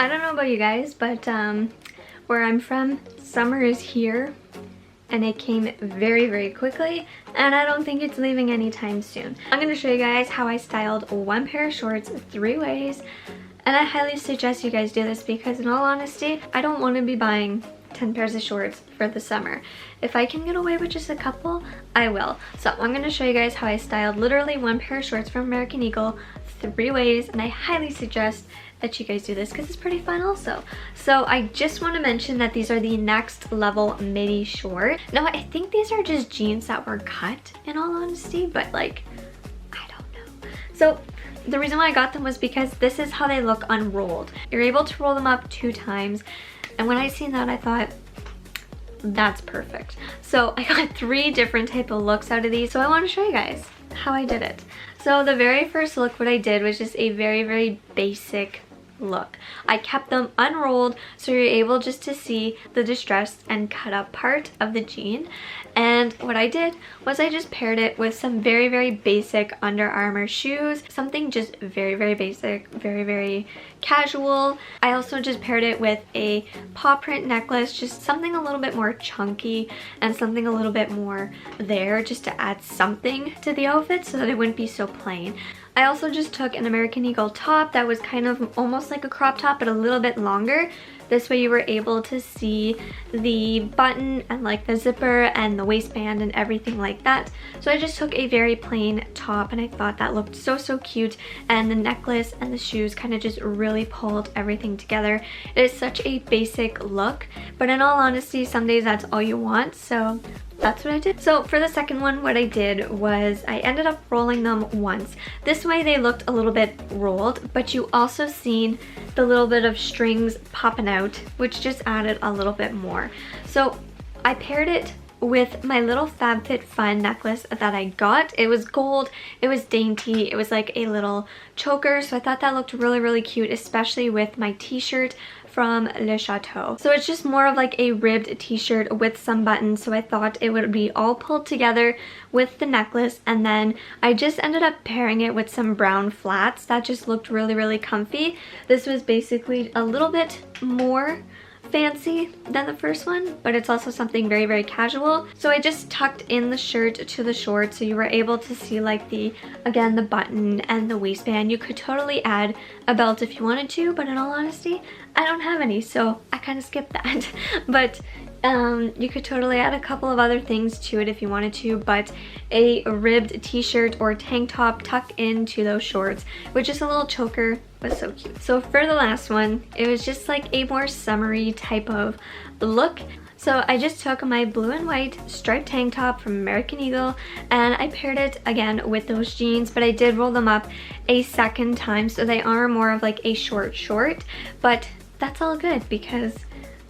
I don't know about you guys, but where I'm from, summer is here and it came very, very quickly, and I don't think it's leaving anytime soon. I'm gonna show you guys how I styled one pair of shorts 3 ways, and I highly suggest you guys do this because in all honesty, I don't want to be buying 10 pairs of shorts for the summer. If I can get away with just a couple, I will. So I'm gonna show you guys how I styled literally one pair of shorts from American Eagle 3 ways, and I highly suggest that you guys do this because it's pretty fun also. So I just want to mention that these are the Next Level midi short. Now I think these are just jeans that were cut in all honesty, but like, I don't know. So the reason why I got them was because this is how they look unrolled. You're able to roll them up 2 times, and when I seen that I thought, that's perfect. So I got 3 different type of looks out of these, so I want to show you guys how I did it. So the very first look, what I did was just a very, very basic look. I kept them unrolled so you're able just to see the distressed and cut up part of the jean. And what I did was I just paired it with some very, very basic Under Armour shoes, something just very, very basic, very, very casual. I also just paired it with a paw print necklace, just something a little bit more chunky and something a little bit more there, just to add something to the outfit so that it wouldn't be so plain. I also just took an American Eagle top that was kind of almost like a crop top but a little bit longer. This way you were able to see the button and like the zipper and the waistband and everything like that. So I just took a very plain top and I thought that looked so, so cute, and the necklace and the shoes kind of just really pulled everything together. It is such a basic look, but in all honesty, some days that's all you want, so that's what I did. So for the second one, what I did was I ended up rolling them once. This way they looked a little bit rolled, but you also seen the little bit of strings popping out, which just added a little bit more. So I paired it with my little FabFitFun necklace that I got. It was gold, it was dainty, it was like a little choker, so I thought that looked really, really cute, especially with my t-shirt from Le Chateau. So it's just more of like a ribbed t-shirt with some buttons, so I thought it would be all pulled together with the necklace, and then I just ended up pairing it with some brown flats that just looked really, really comfy. This was basically a little bit more fancy than the first one, but it's also something very, very casual. So I just tucked in the shirt to the shorts so you were able to see like the, again, the button and the waistband. You could totally add a belt if you wanted to, but in all honesty, I don't have any, so I kind of skipped that. But you could totally add a couple of other things to it if you wanted to, but a ribbed t-shirt or tank top tucked into those shorts with just a little choker was so cute. So for the last one, it was just like a more summery type of look. So I just took my blue and white striped tank top from American Eagle and I paired it again with those jeans, but I did roll them up a second time so they are more of like a short, but that's all good because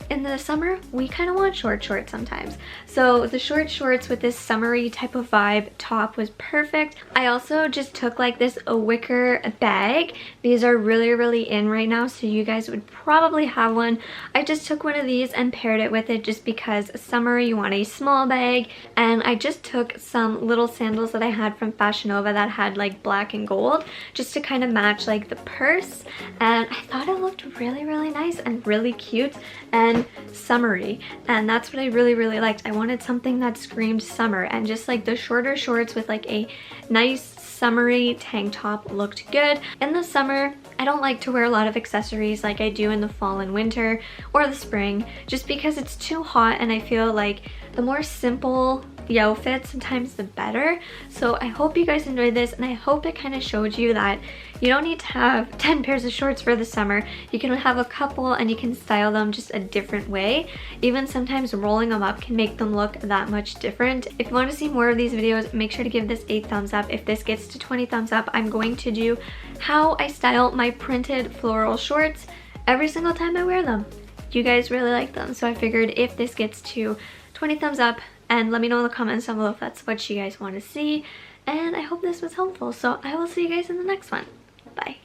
in the summer, we kind of want shorts sometimes. So the shorts with this summery type of vibe top was perfect. I also just took like this wicker bag. These are really, really in right now, so you guys would probably have one. I just took one of these and paired it with it just because summer you want a small bag, and I just took some little sandals that I had from Fashion Nova that had like black and gold just to kind of match like the purse, and I thought it looked really, really nice and really cute and summery, and that's what I really, really liked. I wanted something that screamed summer, and just like the shorter shorts with like a nice summery tank top looked good. In the summer, I don't like to wear a lot of accessories like I do in the fall and winter or the spring, just because it's too hot, and I feel like the more simple the outfit, sometimes the better. So I hope you guys enjoyed this, and I hope it kind of showed you that you don't need to have 10 pairs of shorts for the summer. You can have a couple and you can style them just a different way. Even sometimes rolling them up can make them look that much different. If you want to see more of these videos, make sure to give this a thumbs up. If this gets to 20 thumbs up, I'm going to do how I style my printed floral shorts every single time I wear them. You guys really like them, so I figured if this gets to 20 thumbs up, and let me know in the comments down below if that's what you guys want to see. And I hope this was helpful, so I will see you guys in the next one. Bye.